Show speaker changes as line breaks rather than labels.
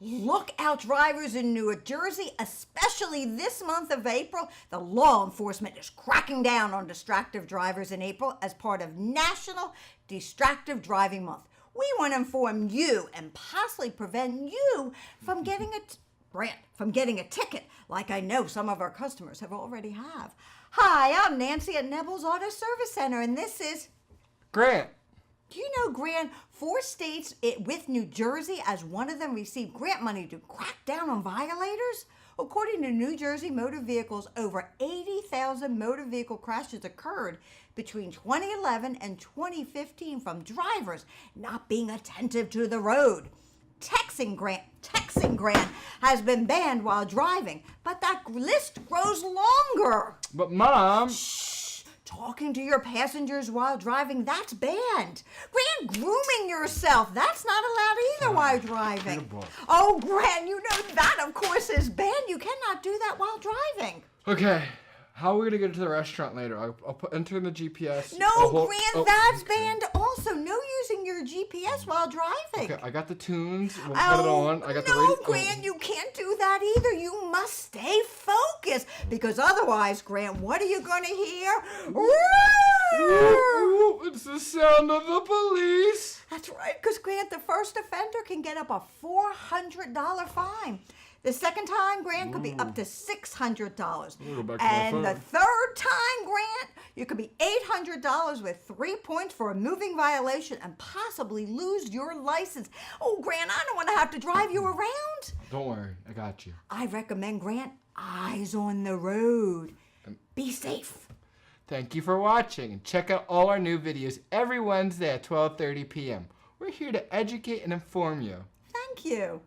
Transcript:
Look out, drivers in New Jersey, especially this month of April. The law enforcement is cracking down on distracted drivers in April as part of National Distracted Driving Month. We want to inform you and possibly prevent you from getting a ticket, like I know some of our customers have already have. Hi, I'm Nancy at Kneble's Auto Service Center, and this is
Grant.
Do you know, Grant, 4 states with New Jersey as one of them received grant money to crack down on violators? According to New Jersey Motor Vehicles, over 80,000 motor vehicle crashes occurred between 2011 and 2015 from drivers not being attentive to the road. Texting grant has been banned while driving, but that list grows longer.
But Mom...
Talking to your passengers while driving, that's banned. Grant, grooming yourself, that's not allowed either while driving. Oh, Grant, you know that, of course, is banned. You cannot do that while driving.
Okay, how are we going to get to the restaurant later? I'll enter in the GPS.
No, Grant, that's banned also. No using your GPS while driving.
Okay, I got the tunes. We'll put it on. I got the radio.
No, Grant, you can't do that either. You must stay focused because otherwise, Grant, what are you going to hear?
Ooh, it's the sound of the police.
That's right, because Grant, the first offender can get up a $400 fine. The second time, Grant, could be up to $600. And the third time, Grant, you could be $800 with 3 points for a moving violation and possibly lose your license. Oh, Grant, I don't want to have to drive you around.
Don't worry, I got you.
I recommend, Grant, eyes on the road. Be safe.
Thank you for watching, and check out all our new videos every Wednesday at 12:30 p.m. We're here to educate and inform you.
Thank you.